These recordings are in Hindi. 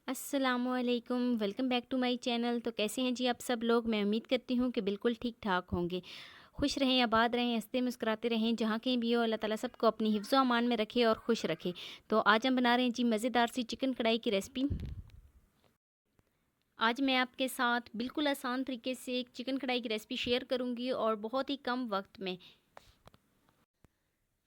अस्सलामुअलैकुम, welcome back to my channel. तो कैसे हैं जी आप सब लोग। मैं उम्मीद करती हूँ कि बिल्कुल ठीक ठाक होंगे। खुश रहें, आबाद रहें, हंसते मुस्कुराते रहें। जहाँ कहीं भी हो अल्लाह ताला सबको अपनी हिफ्ज़ व अमान में रखे और खुश रखे। तो आज हम बना रहे हैं जी मज़ेदार सी चिकन कढ़ाई की रेसिपी। आज मैं आपके साथ बिल्कुल आसान तरीके से एक चिकन कढ़ाई की रेसिपी शेयर करूँगी और बहुत ही कम वक्त में।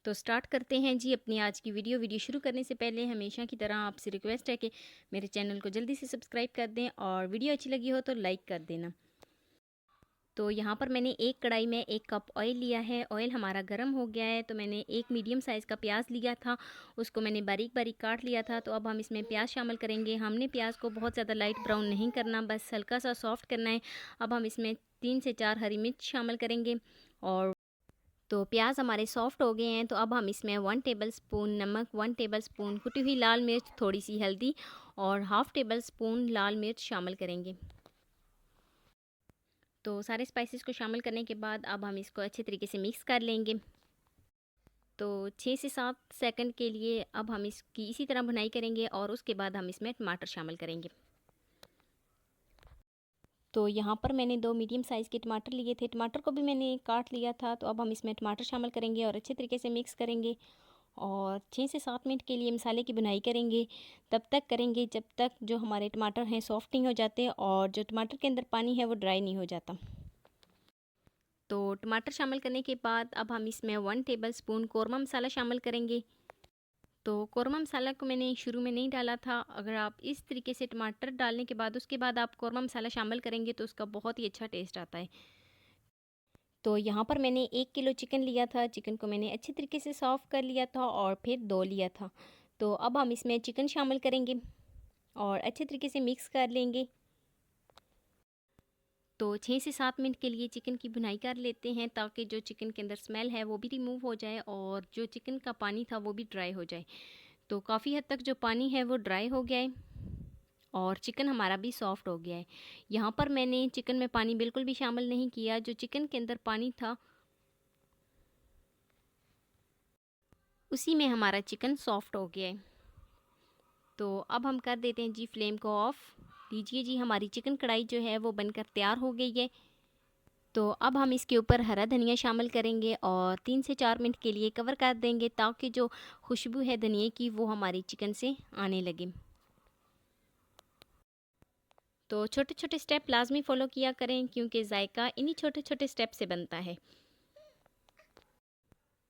तो स्टार्ट करते हैं जी अपनी आज की वीडियो शुरू करने से पहले हमेशा की तरह आपसे रिक्वेस्ट है कि मेरे चैनल को जल्दी से सब्सक्राइब कर दें और वीडियो अच्छी लगी हो तो लाइक कर देना। तो यहाँ पर मैंने एक कढ़ाई में 1 कप ऑयल लिया है। ऑयल हमारा गर्म हो गया है तो मैंने एक मीडियम साइज़ का प्याज लिया था, उसको मैंने बारीक बारीक काट लिया था। तो अब हम इसमें प्याज शामिल करेंगे। हमने प्याज को बहुत ज़्यादा लाइट ब्राउन नहीं करना, बस हल्का सा सॉफ्ट करना है। अब हम इसमें 3 से 4 हरी मिर्च शामिल करेंगे। और तो प्याज हमारे सॉफ्ट हो गए हैं तो अब हम इसमें 1 टेबलस्पून नमक, 1 टेबलस्पून कुटी हुई लाल मिर्च, थोड़ी सी हल्दी और हाफ़ टेबलस्पून लाल मिर्च शामिल करेंगे। तो सारे स्पाइसेस को शामिल करने के बाद अब हम इसको अच्छे तरीके से मिक्स कर लेंगे। तो 6 से 7 सेकंड के लिए अब हम इसकी इसी तरह भुनाई करेंगे और उसके बाद हम इसमें टमाटर शामिल करेंगे। तो यहाँ पर मैंने 2 मीडियम साइज़ के टमाटर लिए थे, टमाटर को भी मैंने काट लिया था। तो अब हम इसमें टमाटर शामिल करेंगे और अच्छे तरीके से मिक्स करेंगे और 6 से 7 मिनट के लिए मसाले की भुनाई करेंगे। तब तक करेंगे जब तक जो हमारे टमाटर हैं सॉफ्ट नहीं हो जाते और जो टमाटर के अंदर पानी है वो ड्राई नहीं हो जाता। तो टमाटर शामिल करने के बाद अब हम इसमें 1 टेबलस्पून कौरमा मसाला शामिल करेंगे। तो कौरमा मसाला को मैंने शुरू में नहीं डाला था। अगर आप इस तरीके से टमाटर डालने के बाद उसके बाद आप कौरमा मसाला शामिल करेंगे तो उसका बहुत ही अच्छा टेस्ट आता है। तो यहाँ पर मैंने 1 किलो चिकन लिया था। चिकन को मैंने अच्छी तरीके से सॉफ़ कर लिया था और फिर धो लिया था। तो अब हम इसमें चिकन शामिल करेंगे और अच्छे तरीके से मिक्स कर लेंगे। तो 6 से 7 मिनट के लिए चिकन की भुनाई कर लेते हैं ताकि जो चिकन के अंदर स्मेल है वो भी रिमूव हो जाए और जो चिकन का पानी था वो भी ड्राई हो जाए। तो काफ़ी हद तक जो पानी है वो ड्राई हो गया है और चिकन हमारा भी सॉफ्ट हो गया है। यहाँ पर मैंने चिकन में पानी बिल्कुल भी शामिल नहीं किया। जो चिकन के अंदर पानी था उसी में हमारा चिकन सॉफ्ट हो गया है। तो अब हम कर देते हैं जी फ्लेम को ऑफ़। लीजिए जी हमारी चिकन कढ़ाई जो है वो बनकर तैयार हो गई है। तो अब हम इसके ऊपर हरा धनिया शामिल करेंगे और 3 से 4 मिनट के लिए कवर कर देंगे ताकि जो खुशबू है धनिए की वो हमारी चिकन से आने लगे। तो छोटे छोटे स्टेप लाजमी फ़ॉलो किया करें क्योंकि जायका इन्हीं छोटे छोटे स्टेप से बनता है।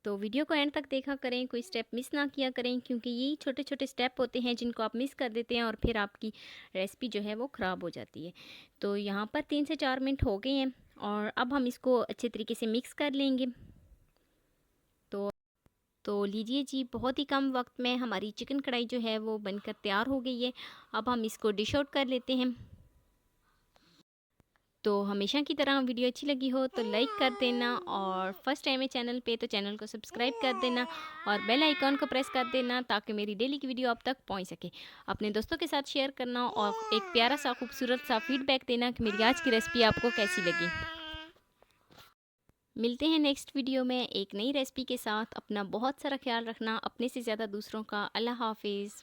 तो वीडियो को एंड तक देखा करें, कोई स्टेप मिस ना किया करें क्योंकि यही छोटे छोटे स्टेप होते हैं जिनको आप मिस कर देते हैं और फिर आपकी रेसिपी जो है वो ख़राब हो जाती है। तो यहाँ पर 3 से 4 मिनट हो गए हैं और अब हम इसको अच्छे तरीके से मिक्स कर लेंगे। तो तो लीजिए जी बहुत ही कम वक्त में हमारी चिकन कढ़ाई जो है वो बनकर तैयार हो गई है। अब हम इसको डिश आउट कर लेते हैं। तो हमेशा की तरह वीडियो अच्छी लगी हो तो लाइक कर देना और फर्स्ट टाइम है चैनल पे तो चैनल को सब्सक्राइब कर देना और बेल आइकॉन को प्रेस कर देना ताकि मेरी डेली की वीडियो आप तक पहुंच सके। अपने दोस्तों के साथ शेयर करना और एक प्यारा सा खूबसूरत सा फीडबैक देना कि मेरी आज की रेसिपी आपको कैसी लगी। मिलते हैं नेक्स्ट वीडियो में एक नई रेसिपी के साथ। अपना बहुत सारा ख्याल रखना, अपने से ज़्यादा दूसरों का। अल्लाह हाफिज़।